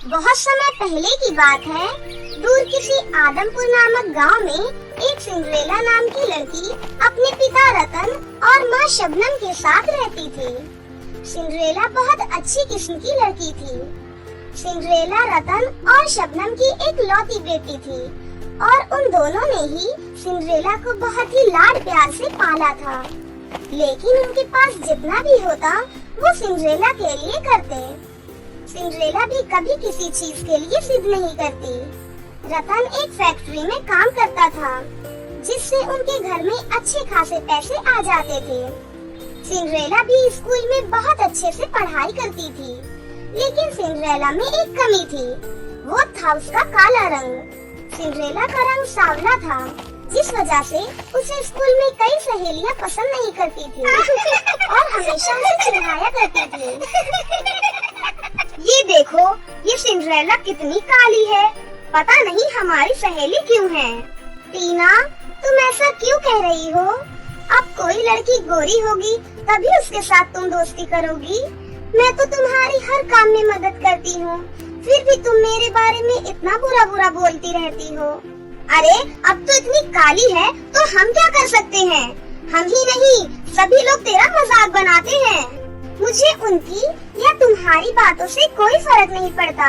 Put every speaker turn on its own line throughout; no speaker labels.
बहुत समय पहले की बात है। दूर किसी आदमपुर नामक गांव में एक सिंड्रेला नाम की लड़की अपने पिता रतन और माँ शबनम के साथ रहती थी। सिंड्रेला बहुत अच्छी किस्म की लड़की थी। सिंड्रेला रतन और शबनम की एक लौती बेटी थी और उन दोनों ने ही सिंड्रेला को बहुत ही लाड प्यार से पाला था। लेकिन उनके पास जितना भी होता वो सिंड्रेला के लिए करते। सिंड्रेला भी कभी किसी चीज के लिए जिद नहीं करती। रतन एक फैक्ट्री में काम करता था जिससे उनके घर में अच्छे खासे पैसे आ जाते थे। सिंड्रेला भी स्कूल में बहुत अच्छे से पढ़ाई करती थी, लेकिन सिंड्रेला में एक कमी थी, वो था उसका काला रंग। सिंड्रेला का रंग सांवला था, जिस वजह से उसे स्कूल में कई सहेलियां पसंद नहीं करती थी और हमेशा उसे चिढ़ाया करती थी। ये देखो, ये सिंड्रेला कितनी काली है, पता नहीं हमारी सहेली क्यों है। टीना, तुम ऐसा क्यों कह रही हो? अब कोई लड़की गोरी होगी तभी उसके साथ तुम दोस्ती करोगी। मैं तो तुम्हारी हर काम में मदद करती हूँ, फिर भी तुम मेरे बारे में इतना बुरा बुरा बोलती रहती हो। अरे अब तो इतनी काली है तो हम क्या कर सकते हैं? हम ही नहीं, सभी लोग तेरा मजाक बनाते हैं। मुझे उनकी या तुम्हारी बातों से कोई फर्क नहीं पड़ता।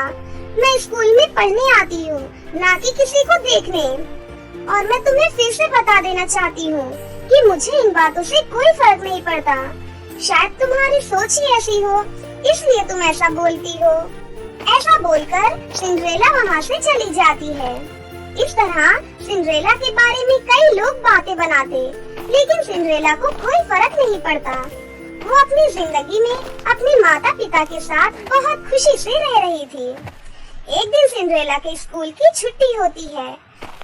मैं स्कूल में पढ़ने आती हूँ, ना कि किसी को देखने। और मैं तुम्हें फिर से बता देना चाहती हूँ कि मुझे इन बातों से कोई फर्क नहीं पड़ता। शायद तुम्हारी सोच ही ऐसी हो, इसलिए तुम ऐसा बोलती हो। ऐसा बोलकर सिंड्रेला वहाँ से चली जाती है। इस तरह सिंड्रेला के बारे में कई लोग बातें बनाते, लेकिन सिंड्रेला को कोई फर्क नहीं पड़ता। वो अपनी जिंदगी में अपने माता पिता के साथ बहुत खुशी से रह रही थी। एक दिन सिंड्रेला के स्कूल की छुट्टी होती है,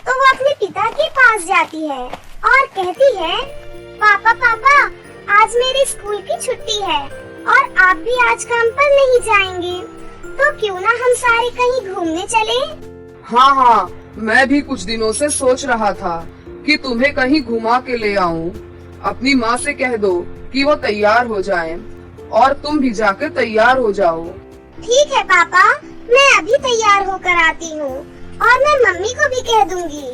तो वो अपने पिता के पास जाती है और कहती है, पापा पापा, आज मेरे स्कूल की छुट्टी है और आप भी आज काम पर नहीं जाएंगे, तो क्यों ना हम सारे कहीं घूमने चले?
हाँ, मैं भी कुछ दिनों से सोच रहा था कि तुम्हें कहीं घुमा के ले आऊं। अपनी माँ से कह दो कि वो तैयार हो जाएं और तुम भी जाकर तैयार हो जाओ।
ठीक है पापा, मैं अभी तैयार होकर आती हूँ और मैं मम्मी को भी कह दूंगी।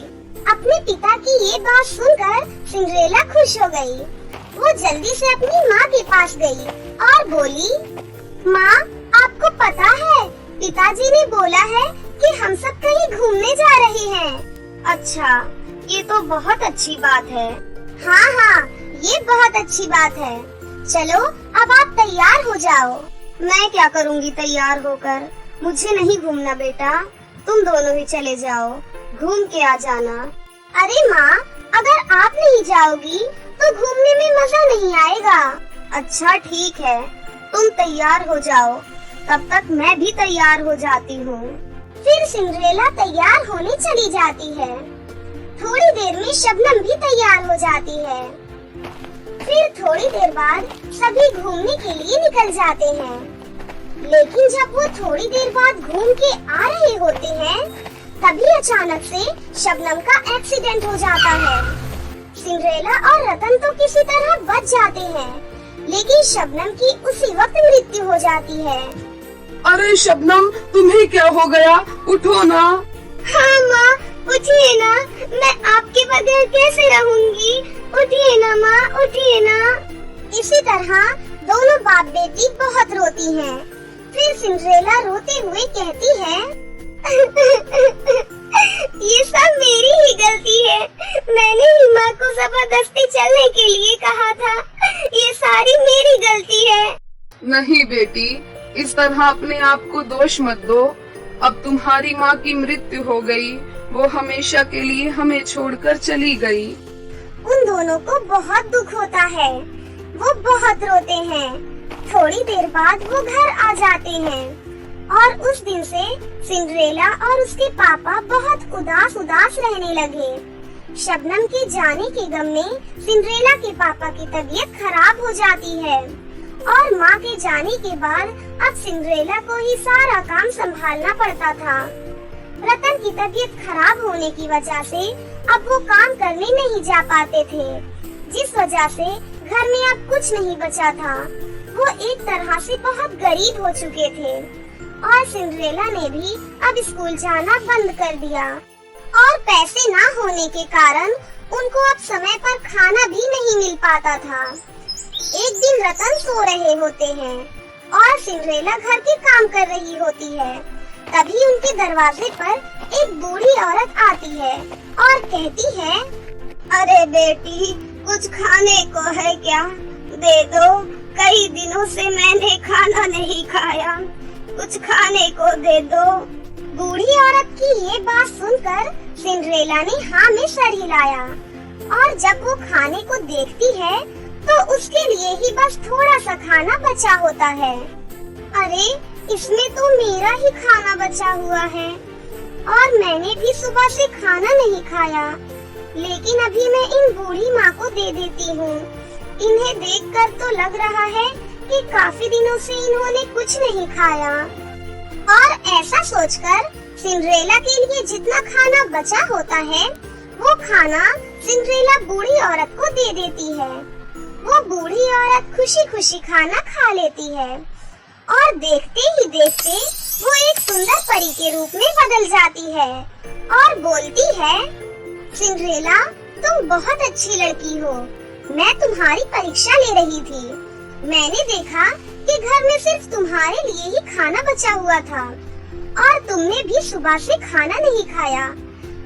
अपने पिता की ये बात सुनकर सिंड्रेला खुश हो गई। वो जल्दी से अपनी माँ के पास गई और बोली, माँ, आपको पता है पिताजी ने बोला है कि हम सब कहीं घूमने जा रहे हैं। अच्छा, ये तो बहुत अच्छी बात है। हाँ, ये बहुत अच्छी बात है। चलो अब आप तैयार हो जाओ। मैं क्या करूँगी तैयार होकर? मुझे नहीं घूमना बेटा, तुम दोनों ही चले जाओ, घूम के आ जाना। अरे माँ, अगर आप नहीं जाओगी तो घूमने में मजा नहीं आएगा। अच्छा ठीक है, तुम तैयार हो जाओ, तब तक मैं भी तैयार हो जाती हूँ। फिर सिंड्रेला तैयार होने चली जाती है। थोड़ी देर में शबनम भी तैयार हो जाती है। फिर थोड़ी देर बाद सभी घूमने के लिए निकल जाते हैं। लेकिन जब वो थोड़ी देर बाद घूम के आ रहे होते हैं, तभी अचानक से शबनम का एक्सीडेंट हो जाता है। सिंड्रेला और रतन तो किसी तरह बच जाते हैं, लेकिन शबनम की उसी वक्त मृत्यु हो जाती है।
अरे शबनम, तुम्हें क्या हो गया? उठो ना।
हाँ माँ, उठिए ना, मैं आपके बगैर कैसे रहूंगी? उठिए ना माँ, उठिए ना। इसी तरह दोनों बाप बेटी बहुत रोती हैं। फिर सिंड्रेला रोते हुए कहती है, ये सब मेरी ही गलती है। मैंने ही माँ को जबरदस्ती चलने के लिए कहा था। ये सारी मेरी गलती है।
नहीं बेटी, इस तरह अपने आप को दोष मत दो। अब तुम्हारी माँ की मृत्यु हो गई, वो हमेशा के लिए हमें छोड़कर चली गई।
उन दोनों को बहुत दुख होता है, वो बहुत रोते हैं। थोड़ी देर बाद वो घर आ जाते हैं और उस दिन से सिंड्रेला और उसके पापा बहुत उदास रहने लगे। शबनम के जाने के गम में सिंड्रेला के पापा की तबीयत खराब हो जाती है और माँ के जाने के बाद अब सिंड्रेला को ही सारा काम संभालना पड़ता था। रतन की तबीयत खराब होने की वजह से अब वो काम करने नहीं जा पाते थे, जिस वजह से घर में अब कुछ नहीं बचा था। वो एक तरह से बहुत गरीब हो चुके थे। और सिंड्रेला ने भी अब स्कूल जाना बंद कर दिया और पैसे ना होने के कारण उनको अब समय पर खाना भी नहीं मिल पाता था। एक दिन रतन सो रहे होते हैं और सिंड्रेला घर के काम कर रही होती है। तभी उनके दरवाजे पर एक बूढ़ी औरत आती है और कहती है, अरे बेटी, कुछ खाने को है क्या? दे दो, कई दिनों से मैंने खाना नहीं खाया, कुछ खाने को दे दो। बूढ़ी औरत की ये बात सुनकर सिंड्रेला ने हाँ में सर हिलाया और जब वो खाने को देखती है तो उसके लिए ही बस थोड़ा सा खाना बचा होता है। अरे, इसमें तो मेरा ही खाना बचा हुआ है और मैंने भी सुबह से खाना नहीं खाया, लेकिन अभी मैं इन बूढ़ी माँ को दे देती हूँ। इन्हें देखकर तो लग रहा है कि काफी दिनों से इन्होंने कुछ नहीं खाया। और ऐसा सोचकर सिंड्रेला के लिए जितना खाना बचा होता है वो खाना सिंड्रेला बूढ़ी औरत को दे देती है। वो बूढ़ी औरत खुशी खुशी खाना खा लेती है और देखते ही देखते वो एक सुंदर परी के रूप में बदल जाती है और बोलती है, सिंड्रेला, तुम बहुत अच्छी लड़की हो। मैं तुम्हारी परीक्षा ले रही थी। मैंने देखा कि घर में सिर्फ तुम्हारे लिए ही खाना बचा हुआ था और तुमने भी सुबह से खाना नहीं खाया,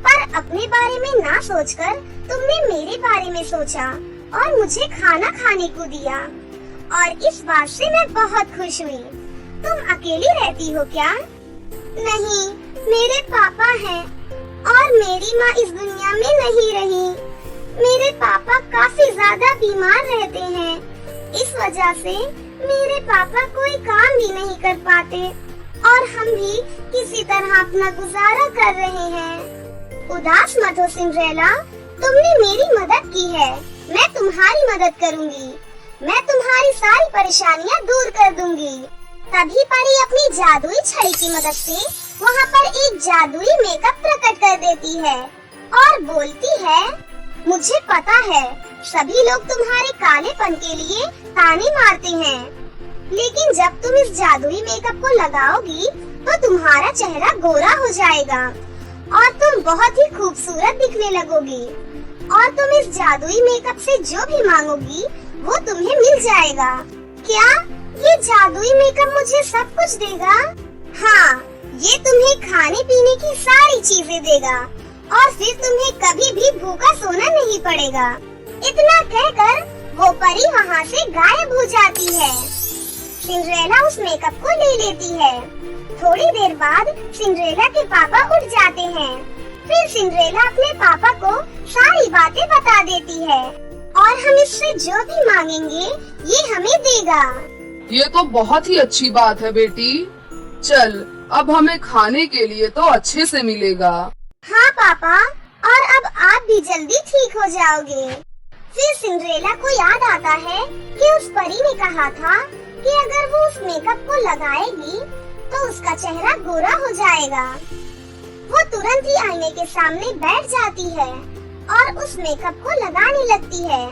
पर अपने बारे में ना सोचकर तुमने मेरे बारे में सोचा और मुझे खाना खाने को दिया और इस बात से मैं बहुत खुश हुई। तुम अकेली रहती हो क्या? नहीं, मेरे पापा हैं और मेरी माँ इस दुनिया में नहीं रही। मेरे पापा काफी ज्यादा बीमार रहते हैं, इस वजह से मेरे पापा कोई काम भी नहीं कर पाते और हम भी किसी तरह अपना गुजारा कर रहे हैं। उदास मत हो सिंड्रेला, तुमने मेरी मदद की है, मैं तुम्हारी मदद करूंगी। मैं तुम्हारी सारी परेशानियां दूर कर दूंगी। तभी परी अपनी जादुई छड़ी की मदद से वहाँ पर एक जादुई मेकअप प्रकट कर देती है और बोलती है, मुझे पता है सभी लोग तुम्हारे कालेपन के लिए ताने मारते हैं, लेकिन जब तुम इस जादुई मेकअप को लगाओगी तो तुम्हारा चेहरा गोरा हो जाएगा और तुम बहुत ही खूबसूरत दिखने लगोगी और तुम इस जादुई मेकअप से जो भी मांगोगी वो तुम्हें मिल जाएगा। क्या ये जादुई मेकअप मुझे सब कुछ देगा? हाँ, ये तुम्हें खाने पीने की सारी चीजें देगा और फिर तुम्हें कभी भी भूखा सोना नहीं पड़ेगा। इतना कहकर वो परी वहाँ से गायब हो जाती है। सिंड्रेला उस मेकअप को ले लेती है। थोड़ी देर बाद सिंड्रेला के पापा उठ जाते हैं। फिर सिंड्रेला अपने पापा को सारी बातें बता देती है और हम इससे जो भी मांगेंगे ये हमें देगा।
ये तो बहुत ही अच्छी बात है बेटी। चल, अब हमें खाने के लिए तो अच्छे से मिलेगा।
हाँ पापा, और अब आप भी जल्दी ठीक हो जाओगे। फिर सिंड्रेला को याद आता है कि उस परी ने कहा था कि अगर वो उस मेकअप को लगाएगी तो उसका चेहरा गोरा हो जाएगा। वो तुरंत ही आईने के सामने बैठ जाती है और उस मेकअप को लगाने लगती है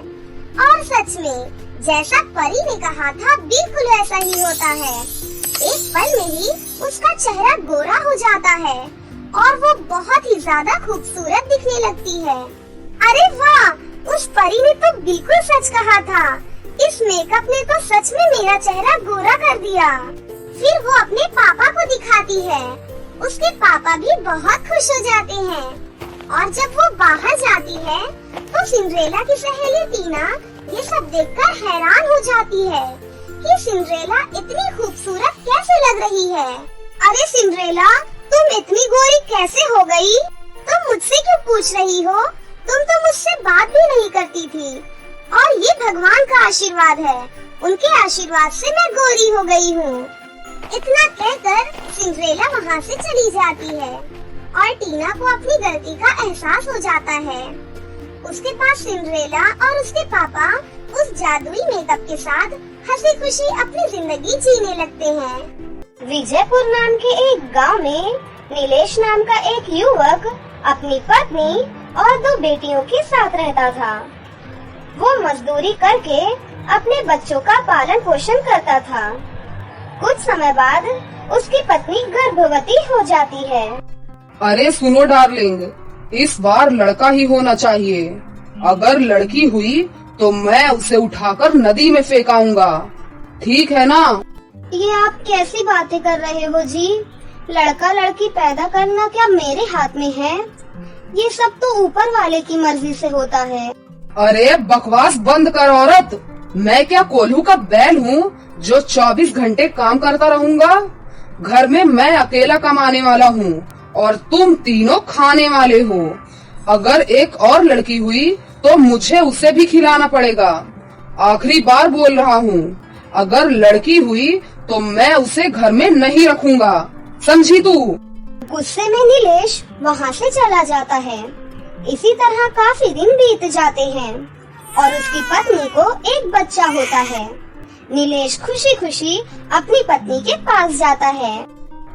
और सच में जैसा परी ने कहा था बिल्कुल ऐसा ही होता है। एक पल में ही उसका चेहरा गोरा हो जाता है और वो बहुत ही ज्यादा खूबसूरत दिखने लगती है। अरे वाह, उस परी ने तो बिल्कुल सच कहा था। इस मेकअप ने तो सच में मेरा चेहरा गोरा कर दिया। फिर वो अपने पापा को दिखाती है। उसके पापा भी बहुत खुश हो जाते हैं और जब वो बाहर जाती है तो सिंड्रेला की सहेली टीना ये सब देखकर हैरान हो जाती है कि सिंड्रेला इतनी खूबसूरत कैसे लग रही है। अरे सिंड्रेला, तुम इतनी गोरी कैसे हो गई? तुम मुझसे क्यों पूछ रही हो? तुम तो मुझसे बात भी नहीं करती थी और ये भगवान का आशीर्वाद है। उनके आशीर्वाद से मैं गोरी हो गई हूँ। इतना कहकर सिंड्रेला वहाँ से चली जाती है और टीना को अपनी गलती का एहसास हो जाता है। उसके पास सिंड्रेला और उसके पापा उस जादुई मेकअप के साथ हंसी खुशी अपनी जिंदगी जीने लगते हैं। विजयपुर नाम के एक गांव में नीलेश नाम का एक युवक अपनी पत्नी और 2 बेटियों के साथ रहता था। वो मजदूरी करके अपने बच्चों का पालन पोषण करता था। कुछ समय बाद उसकी पत्नी गर्भवती हो जाती है।
अरे सुनो डार्लिंग, इस बार लड़का ही होना चाहिए। अगर लड़की हुई तो मैं उसे उठाकर नदी में फेंकाऊंगा, ठीक है ना?
ये आप कैसी बातें कर रहे हो जी? लड़का लड़की पैदा करना क्या मेरे हाथ में है? ये सब तो ऊपर वाले की मर्जी से होता है।
अरे बकवास बंद कर औरत। मैं क्या कोल्हू का बैल हूँ जो 24 घंटे काम करता रहूंगा? घर में मैं अकेला कमाने वाला हूँ और तुम तीनों खाने वाले हो। अगर एक और लड़की हुई तो मुझे उसे भी खिलाना पड़ेगा। आखिरी बार बोल रहा हूँ, अगर लड़की हुई तो मैं उसे घर में नहीं रखूंगा, समझी तू?
गुस्से में नीलेश वहाँ से चला जाता है। इसी तरह काफी दिन बीत जाते हैं और उसकी पत्नी को एक बच्चा होता है। नीलेश खुशी खुशी अपनी पत्नी के पास जाता है।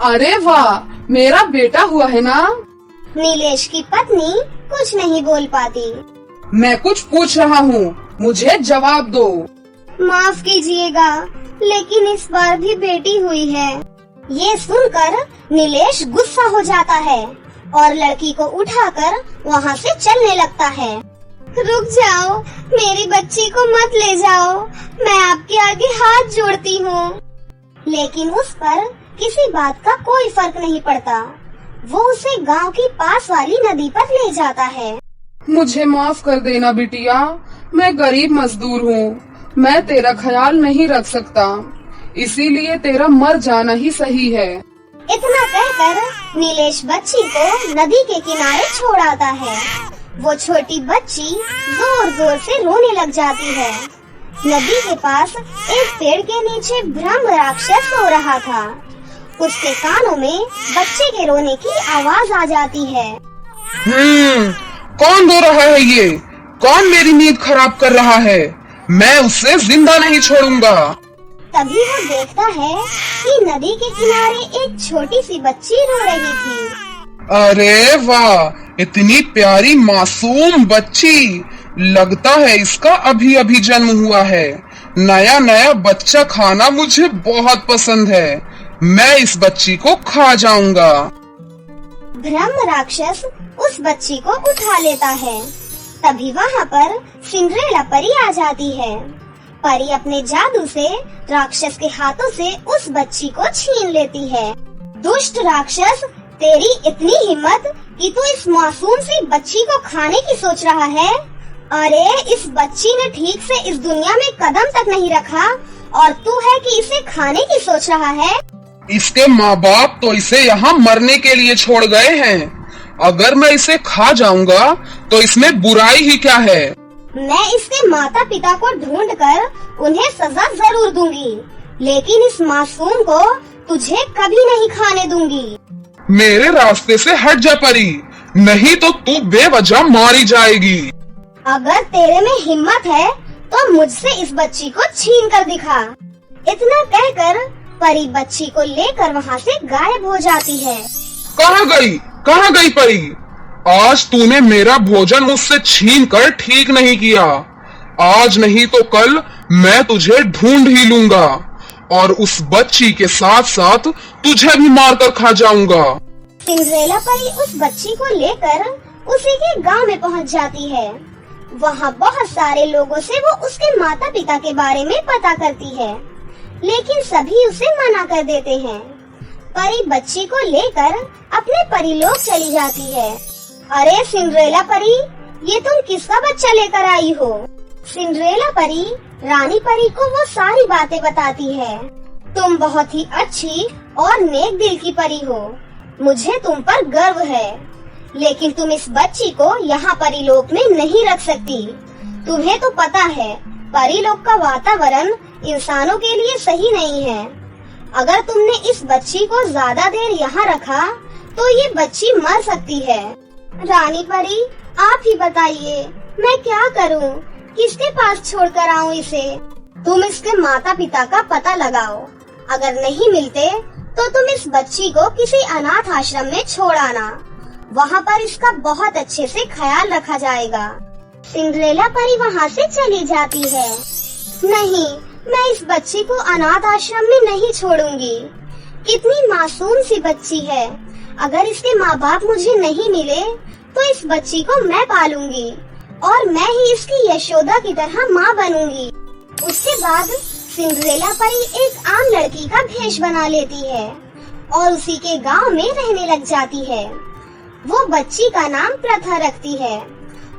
अरे वाह, मेरा बेटा हुआ है ना?
नीलेश की पत्नी कुछ नहीं बोल पाती।
मैं कुछ पूछ रहा हूँ, मुझे जवाब दो।
माफ कीजिएगा, लेकिन इस बार भी बेटी हुई है। ये सुनकर नीलेश गुस्सा हो जाता है और लड़की को उठाकर वहाँ से चलने लगता है। रुक जाओ, मेरी बच्ची को मत ले जाओ, मैं आपके आगे हाथ जोड़ती हूँ। लेकिन उस पर किसी बात का कोई फर्क नहीं पड़ता। वो उसे गांव की पास वाली नदी पर ले जाता है।
मुझे माफ कर देना बिटिया, मैं गरीब मजदूर हूँ, मैं तेरा ख्याल नहीं रख सकता, इसीलिए तेरा मर जाना ही सही है।
इतना कहकर नीलेश बच्ची को नदी के किनारे छोड़ आता है। वो छोटी बच्ची जोर जोर से रोने लग जाती है। नदी के पास एक पेड़ के नीचे ब्रह्म राक्षस सो रहा था। उसके कानों में बच्चे के रोने की आवाज आ जाती है।
कौन रो रहा है ये? कौन मेरी नींद खराब कर रहा है? मैं उसे जिंदा नहीं छोड़ूंगा।
तभी वो देखता है कि नदी के किनारे एक छोटी सी बच्ची रो रही थी।
अरे वाह, इतनी प्यारी मासूम बच्ची। लगता है इसका अभी अभी जन्म हुआ है। नया नया बच्चा खाना मुझे बहुत पसंद है। मैं इस बच्ची को खा जाऊंगा।
ब्रह्म राक्षस उस बच्ची को उठा लेता है। तभी वहाँ पर सिंड्रेला परी आ जाती है। परी अपने जादू से राक्षस के हाथों से उस बच्ची को छीन लेती है। दुष्ट राक्षस, तेरी इतनी हिम्मत कि तू इस मासूम सी बच्ची को खाने की सोच रहा है? अरे इस बच्ची ने ठीक से इस दुनिया में कदम तक नहीं रखा और तू है कि इसे खाने की सोच रहा है?
इसके माँ बाप तो इसे यहाँ मरने के लिए छोड़ गए हैं। अगर मैं इसे खा जाऊंगा तो इसमें बुराई ही क्या है?
मैं इसके माता पिता को ढूंढकर उन्हें सजा जरूर दूंगी, लेकिन इस मासूम को तुझे कभी नहीं खाने दूंगी।
मेरे रास्ते से हट जा परी, नहीं तो तू बेवजह मारी जाएगी।
अगर तेरे में हिम्मत है तो मुझसे इस बच्ची को छीन कर दिखा। इतना कहकर परी बच्ची को लेकर वहाँ से गायब हो जाती है।
कहाँ गई परी? आज तूने मेरा भोजन मुझसे छीन कर ठीक नहीं किया। आज नहीं तो कल मैं तुझे ढूंढ ही लूंगा और उस बच्ची के साथ साथ तुझे भी मारकर खा जाऊंगा।
सिंड्रेला परी उस बच्ची को लेकर उसी के गांव में पहुंच जाती है। वहां बहुत सारे लोगों से वो उसके माता पिता के बारे में पता करती है, लेकिन सभी उसे मना कर देते हैं। परी बच्ची को लेकर अपने परीलोक चली जाती है। अरे सिंड्रेला परी, ये तुम किसका बच्चा लेकर आई हो? सिंड्रेला परी रानी परी को वो सारी बातें बताती है। तुम बहुत ही अच्छी और नेक दिल की परी हो, मुझे तुम पर गर्व है, लेकिन तुम इस बच्ची को यहाँ परीलोक में नहीं रख सकती। तुम्हें तो पता है परीलोक का वातावरण इंसानों के लिए सही नहीं है। अगर तुमने इस बच्ची को ज्यादा देर यहाँ रखा तो ये बच्ची मर सकती है। रानी परी, आप ही बताइए मैं क्या करूँ? किसके पास छोड़कर आऊँ इसे? तुम इसके माता पिता का पता लगाओ। अगर नहीं मिलते तो तुम इस बच्ची को किसी अनाथ आश्रम में छोड़ आना। वहाँ पर इसका बहुत अच्छे से ख्याल रखा जाएगा। सिंड्रेला परी वहाँ से चली जाती है। नहीं, मैं इस बच्ची को अनाथ आश्रम में नहीं छोड़ूंगी। कितनी मासूम सी बच्ची है। अगर इसके माँ बाप मुझे नहीं मिले तो इस बच्ची को मैं पालूंगी और मैं ही इसकी यशोदा की तरह माँ बनूंगी। उसके बाद सिंड्रेला परी एक आम लड़की का भेष बना लेती है और उसी के गांव में रहने लग जाती है। वो बच्ची का नाम प्रथा रखती है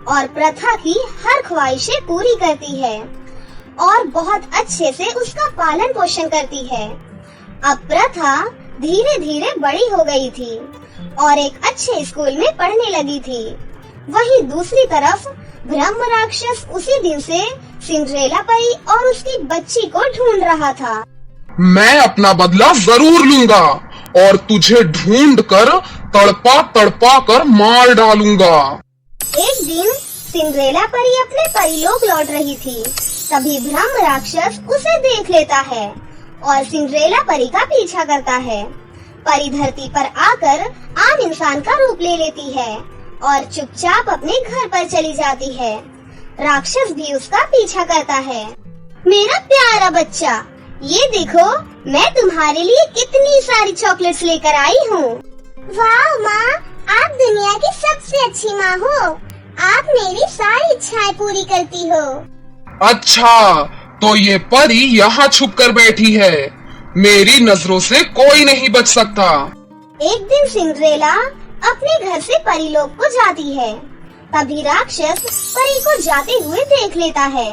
और प्रथा की हर ख्वाहिशें पूरी करती है और बहुत अच्छे से उसका पालन पोषण करती है। अब प्रथा धीरे धीरे बड़ी हो गई थी और एक अच्छे स्कूल में पढ़ने लगी थी। वहीं दूसरी तरफ ब्रह्म राक्षस उसी दिन से सिंड्रेला परी और उसकी बच्ची को ढूंढ रहा था।
मैं अपना बदला जरूर लूंगा और तुझे ढूंढ कर तड़पा तड़पा कर मार डालूंगा।
एक दिन सिंड्रेला परी अपने परिलोक लौट रही थी। तभी ब्रह्म राक्षस उसे देख लेता है और सिंड्रेला परी का पीछा करता है। परी धरती पर आकर आम इंसान का रूप ले लेती है और चुपचाप अपने घर पर चली जाती है। राक्षस भी उसका पीछा करता है। मेरा प्यारा बच्चा, ये देखो मैं तुम्हारे लिए कितनी सारी चॉकलेट्स लेकर आई हूँ। वाह माँ, आप दुनिया की सबसे अच्छी माँ हो। आप मेरी सारी इच्छाएं पूरी करती हो।
अच्छा, तो ये परी यहाँ छुप कर बैठी है। मेरी नजरों से कोई नहीं बच सकता।
एक दिन सिंड्रेला अपने घर से परीलोक को जाती है। तभी राक्षस परी को जाते हुए देख लेता है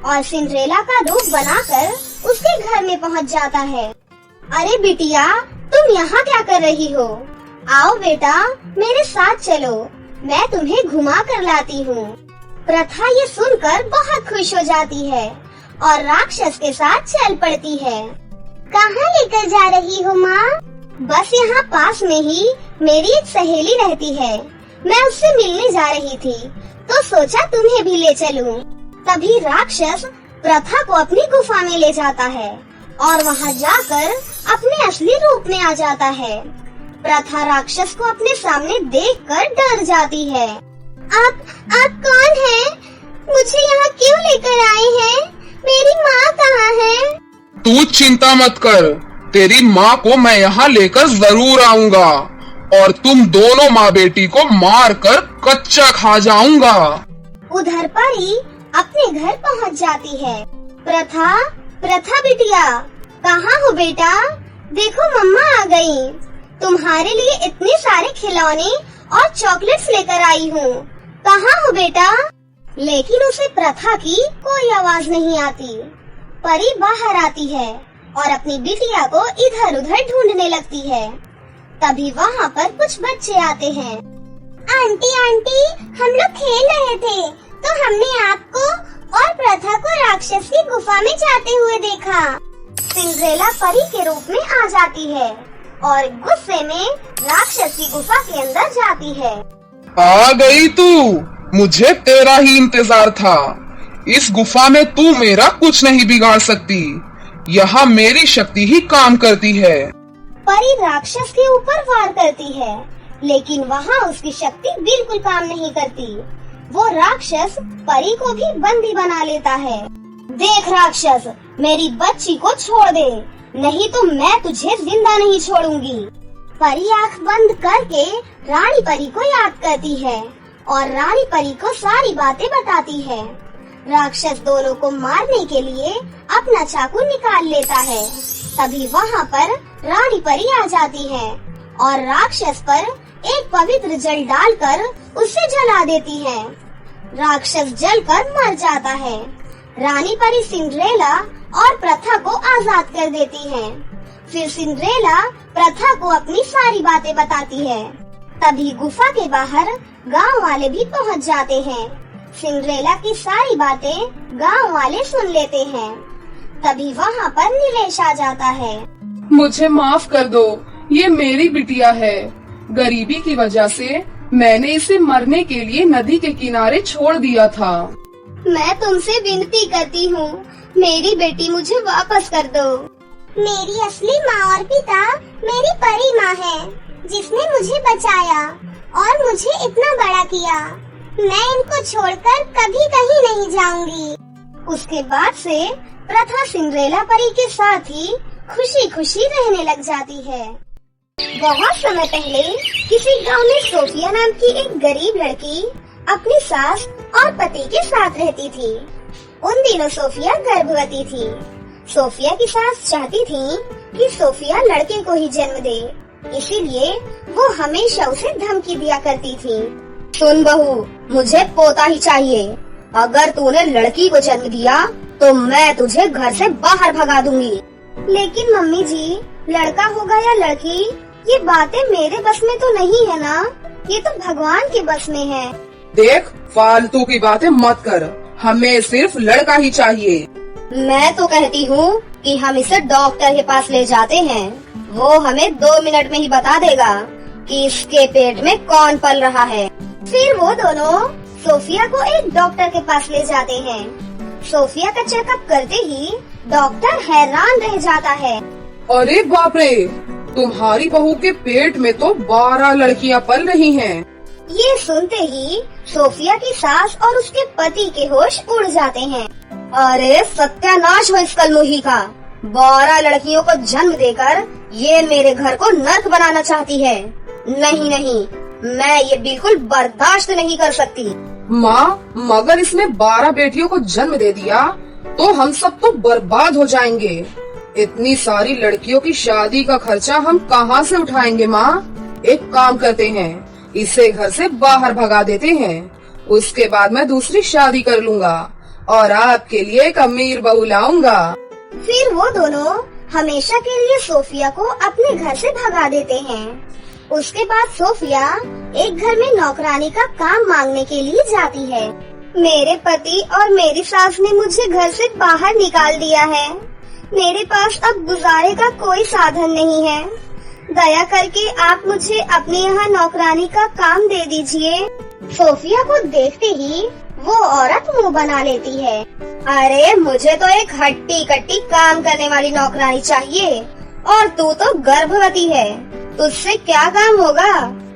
और सिंड्रेला का रूप बनाकर उसके घर में पहुंच जाता है। अरे बिटिया, तुम यहाँ क्या कर रही हो? आओ बेटा, मेरे साथ चलो, मैं तुम्हें घुमा कर लाती हूँ। प्रथा ये सुनकर बहुत खुश हो जाती है और राक्षस के साथ चल पड़ती है। कहाँ लेकर जा रही हो माँ? बस यहाँ पास में ही मेरी एक सहेली रहती है। मैं उससे मिलने जा रही थी तो सोचा तुम्हें भी ले चलूं। तभी राक्षस प्रथा को अपनी गुफा में ले जाता है और वहाँ जाकर अपने असली रूप में आ जाता है। प्रथा राक्षस को अपने सामने देखकर डर जाती है। आप कौन हैं? मुझे यहाँ क्यों लेकर आए हैं? मेरी माँ कहाँ है?
तू चिंता मत कर, तेरी माँ को मैं यहाँ लेकर जरूर आऊंगा और तुम दोनों माँ बेटी को मार कर कच्चा खा जाऊंगा।
उधर परी अपने घर पहुँच जाती है। प्रथा बिटिया, कहाँ हो बेटा? देखो मम्मा आ गई। तुम्हारे लिए इतने सारे खिलौने और चॉकलेट्स लेकर आई हूँ। कहाँ हो बेटा? लेकिन उसे प्रथा की कोई आवाज नहीं आती। परी बाहर आती है और अपनी बिटिया को इधर उधर ढूंढने लगती है। तभी वहाँ पर कुछ बच्चे आते हैं। आंटी, हम लोग खेल रहे थे तो हमने आपको और प्रथा को राक्षस की गुफा में जाते हुए देखा। सिंड्रेला परी के रूप में आ जाती है और गुस्से में राक्षस की गुफा के अंदर जाती है।
आ गई तू, मुझे तेरा ही इंतजार था। इस गुफा में तू मेरा कुछ नहीं बिगाड़ सकती। यहाँ मेरी शक्ति ही काम करती है।
परी राक्षस के ऊपर वार करती है, लेकिन वहाँ उसकी शक्ति बिल्कुल काम नहीं करती। वो राक्षस परी को भी बंदी बना लेता है। देख राक्षस, मेरी बच्ची को छोड़ दे, नहीं तो मैं तुझे जिंदा नहीं छोड़ूंगी। परी आँख बंद करके रानी परी को याद करती है और रानी परी को सारी बातें बताती है। राक्षस दोनों को मारने के लिए अपना चाकू निकाल लेता है। तभी वहाँ पर रानी परी आ जाती है और राक्षस पर एक पवित्र जल डालकर उसे जला देती है। राक्षस जलकर मर जाता है। रानी परी सिंड्रेला और प्रथा को आजाद कर देती है। फिर सिंड्रेला प्रथा को अपनी सारी बातें बताती है। तभी गुफा के बाहर गांव वाले भी पहुंच जाते हैं। सिंड्रेला की सारी बातें गांव वाले सुन लेते हैं। तभी वहाँ पर नीलेश आ जाता है।
मुझे माफ कर दो, ये मेरी बिटिया है। गरीबी की वजह से मैंने इसे मरने के लिए नदी के किनारे छोड़ दिया था।
मैं तुमसे विनती करती हूँ, मेरी बेटी मुझे वापस कर दो। मेरी असली माँ और पिता मेरी परी माँ है, जिसने मुझे बचाया और मुझे इतना बड़ा किया। मैं इनको छोड़कर कभी कहीं नहीं जाऊंगी। उसके बाद से प्रथा सिंड्रेला परी के साथ ही खुशी खुशी रहने लग जाती है। बहुत समय पहले किसी गांव में सोफिया नाम की एक गरीब लड़की अपनी सास और पति के साथ रहती थी। उन दिनों सोफिया गर्भवती थी। सोफिया की सास चाहती थी कि सोफिया लड़के को ही जन्म दे, इसीलिए वो हमेशा उसे धमकी दिया करती थी। सुन बहू, मुझे पोता ही चाहिए। अगर तूने लड़की को जन्म दिया तो मैं तुझे घर से बाहर भगा दूंगी। लेकिन मम्मी जी, लड़का होगा या लड़की, ये बातें मेरे बस में तो नहीं है ना, ये तो भगवान के बस में है।
देख, फालतू की बातें मत कर, हमें सिर्फ लड़का ही चाहिए।
मैं तो कहती हूँ कि हम इसे डॉक्टर के पास ले जाते हैं। वो हमें 2 मिनट में ही बता देगा कि इसके पेट में कौन पल रहा है। फिर वो दोनों सोफिया को एक डॉक्टर के पास ले जाते हैं। सोफिया का चेकअप करते ही डॉक्टर हैरान रह जाता है।
अरे बाप रे, तुम्हारी बहू के पेट में तो 12 लड़कियां पल रही हैं।
ये सुनते ही सोफिया की सास और उसके पति के होश उड़ जाते हैं। अरे सत्यानाश हो इस कलमुही का, 12 लड़कियों को जन्म देकर ये मेरे घर को नर्क बनाना चाहती है। नहीं नहीं, मैं ये बिल्कुल बर्दाश्त नहीं कर सकती।
माँ, मगर इसने 12 बेटियों को जन्म दे दिया तो हम सब तो बर्बाद हो जाएंगे। इतनी सारी लड़कियों की शादी का खर्चा हम कहाँ से उठाएंगे माँ? एक काम करते हैं, इसे घर से बाहर भगा देते हैं। उसके बाद मैं दूसरी शादी कर लूँगा और आपके लिए एक अमीर बहू लाऊंगा।
फिर वो दोनों हमेशा के लिए सोफिया को अपने घर से भगा देते हैं। उसके बाद सोफिया एक घर में नौकरानी का काम मांगने के लिए जाती है। मेरे पति और मेरी सास ने मुझे घर से बाहर निकाल दिया है। मेरे पास अब गुजारे का कोई साधन नहीं है। दया करके आप मुझे अपने यहाँ नौकरानी का काम दे दीजिए। सोफिया को देखते ही वो औरत मुंह बना लेती है। अरे मुझे तो एक हट्टी कट्टी काम करने वाली नौकरानी चाहिए, और तू तो गर्भवती है, तुझसे क्या काम होगा?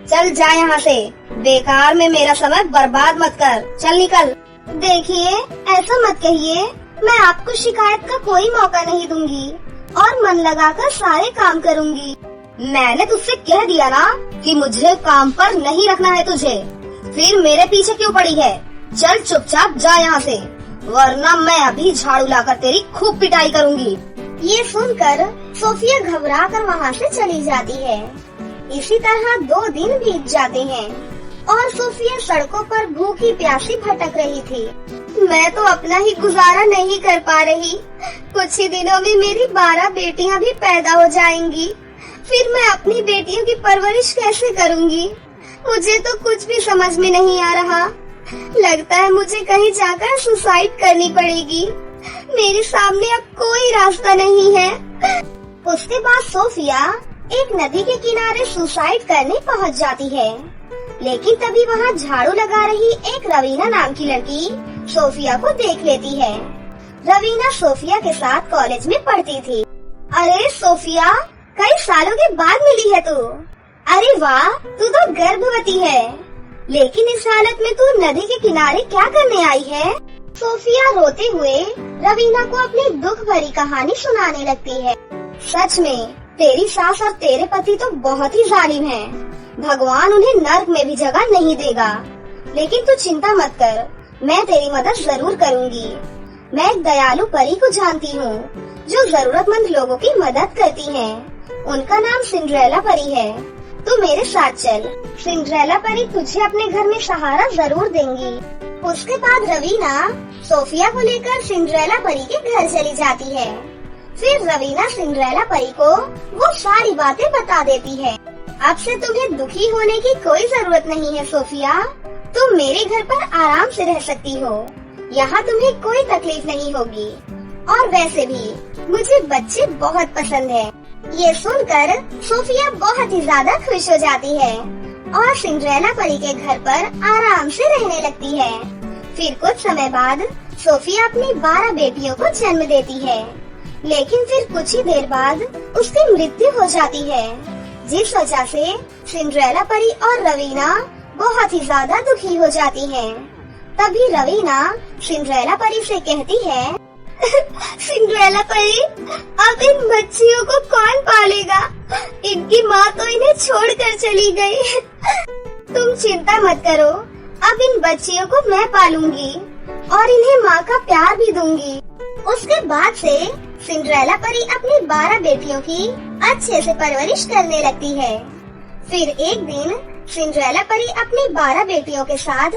चल जा यहाँ से, बेकार में मेरा समय बर्बाद मत कर, चल निकल। देखिए, ऐसा मत कहिए, मैं आपको शिकायत का कोई मौका नहीं दूंगी और मन लगाकर सारे काम करूंगी। मैंने तुझसे कह दिया ना कि मुझे काम पर नहीं रखना है तुझे, फिर मेरे पीछे क्यों पड़ी है? चल चुपचाप जा यहाँ से, वरना मैं अभी झाड़ू लाकर तेरी खूब पिटाई करूंगी। ये सुनकर सोफिया घबरा कर वहाँ से चली जाती है। इसी तरह 2 दिन बीत जाते हैं और सोफिया सड़कों पर भूखी प्यासी भटक रही थी। मैं तो अपना ही गुजारा नहीं कर पा रही। कुछ ही दिनों में मेरी 12 बेटियां भी पैदा हो जाएंगी। फिर मैं अपनी बेटियों की परवरिश कैसे करूंगी? मुझे तो कुछ भी समझ में नहीं आ रहा। लगता है मुझे कहीं जाकर सुसाइड करनी पड़ेगी। मेरे सामने अब कोई रास्ता नहीं है। उसके बाद सोफिया एक नदी के किनारे सुसाइड करने पहुंच जाती है, लेकिन तभी वहां झाड़ू लगा रही एक रवीना नाम की लड़की सोफिया को देख लेती है। रवीना सोफिया के साथ कॉलेज में पढ़ती थी। अरे सोफिया, कई सालों के बाद मिली है तू। अरे वाह, तू तो गर्भवती है, लेकिन इस हालत में तू नदी के किनारे क्या करने आई है? सोफिया रोते हुए रवीना को अपनी दुख भरी कहानी सुनाने लगती है। सच में तेरी सास और तेरे पति तो बहुत ही जालिम हैं। भगवान उन्हें नर्क में भी जगह नहीं देगा। लेकिन तू चिंता मत कर, मैं तेरी मदद जरूर करूंगी। मैं एक दयालु परी को जानती हूँ जो जरूरतमंद लोगों की मदद करती है। उनका नाम सिंड्रेला परी है। तू मेरे साथ चल, सिंड्रेला परी तुझे अपने घर में सहारा जरूर देंगी। उसके बाद रवीना सोफिया को लेकर सिंड्रेला परी के घर चली जाती है। फिर रवीना सिंड्रेला परी को वो सारी बातें बता देती है। अब से तुम्हें दुखी होने की कोई जरूरत नहीं है सोफिया, तुम मेरे घर पर आराम से रह सकती हो। यहाँ तुम्हें कोई तकलीफ नहीं होगी, और वैसे भी मुझे बच्चे बहुत पसंद है। ये सुनकर सोफिया बहुत ही ज्यादा खुश हो जाती है और सिंड्रेला परी के घर पर आराम से रहने लगती है। फिर कुछ समय बाद सोफिया अपनी 12 बेटियों को जन्म देती है, लेकिन फिर कुछ ही देर बाद उसकी मृत्यु हो जाती है, जिस वजह से सिंड्रेला परी और रवीना बहुत ही ज्यादा दुखी हो जाती हैं। तभी रवीना सिंड्रेला परी से कहती है, सिंड्रेला परी, अब इन बच्चियों को कौन पालेगा? इनकी माँ तो इन्हें छोड़कर चली गई। तुम चिंता मत करो, अब इन बच्चियों को मैं पालूंगी और इन्हें माँ का प्यार भी दूंगी। उसके बाद से सिंड्रेला परी अपनी 12 बेटियों की अच्छे से परवरिश करने लगती है। फिर एक दिन सिंड्रेला परी अपनी 12 बेटियों के साथ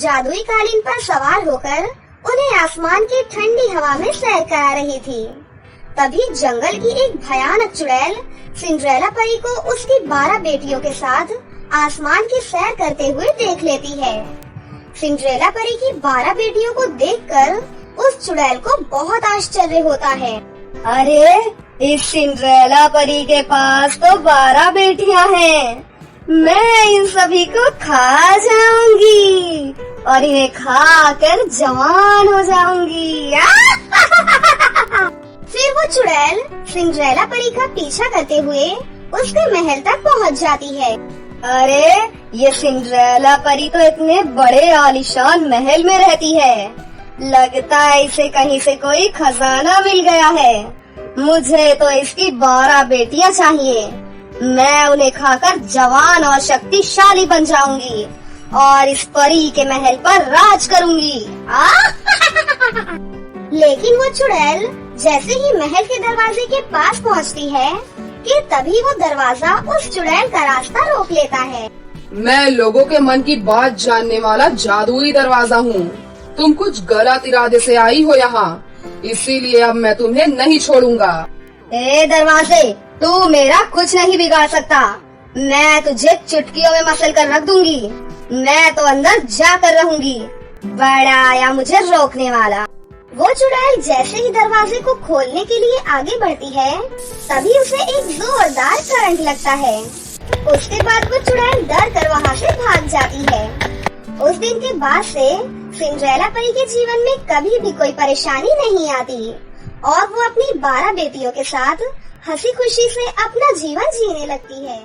जादुई कालीन पर सवार होकर उन्हें आसमान की ठंडी हवा में सैर करा रही थी। तभी जंगल की एक भयानक चुड़ैल सिंड्रेला परी को उसकी 12 बेटियों के साथ आसमान की सैर करते हुए देख लेती है। सिंड्रेला परी की 12 बेटियों को देखकर उस चुड़ैल को बहुत आश्चर्य होता है। अरे, इस सिंड्रेला परी के पास तो 12 बेटियां हैं। मैं इन सभी को खा जाऊंगी और इन्हें खाकर जवान हो जाऊंगी। फिर वो चुड़ैल सिंड्रेला परी का पीछा करते हुए उसके महल तक पहुंच जाती है। अरे, ये सिंड्रेला परी तो इतने बड़े आलीशान महल में रहती है। लगता है इसे कहीं से कोई खजाना मिल गया है। मुझे तो इसकी 12 बेटियां चाहिए। मैं उन्हें खाकर जवान और शक्तिशाली बन जाऊंगी और इस परी के महल पर राज करूंगी। लेकिन वो चुड़ैल जैसे ही महल के दरवाजे के पास पहुंचती है कि तभी वो दरवाजा उस चुड़ैल का रास्ता रोक लेता है।
मैं लोगों के मन की बात जानने वाला जादुई दरवाजा हूँ। तुम कुछ गलत इरादे से आई हो यहाँ, इसीलिए अब मैं तुम्हें नहीं छोड़ूंगा।
ए दरवाजे, तू मेरा कुछ नहीं बिगाड़ सकता। मैं तुझे चुटकियों में मसल कर रख दूंगी। मैं तो अंदर जाकर रहूंगी। बड़ा आया मुझे रोकने वाला। वो चुड़ैल जैसे ही दरवाजे को खोलने के लिए आगे बढ़ती है, तभी उसे एक जोरदार करंट लगता है। उसके बाद वो चुड़ैल डर कर वहाँ से भाग जाती है। उस दिन के बाद से सिंड्रेला परी के जीवन में कभी भी कोई परेशानी नहीं आती और वो अपनी 12 बेटियों के साथ हंसी खुशी से अपना जीवन जीने लगती है।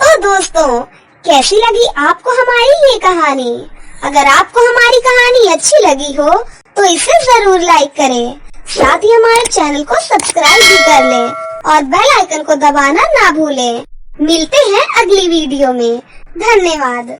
तो दोस्तों, कैसी लगी आपको हमारी ये कहानी? अगर आपको हमारी कहानी अच्छी लगी हो तो इसे जरूर लाइक करें। साथ ही हमारे चैनल को सब्सक्राइब भी कर लें और बेल आइकन को दबाना ना भूलें। मिलते हैं अगली वीडियो में। धन्यवाद।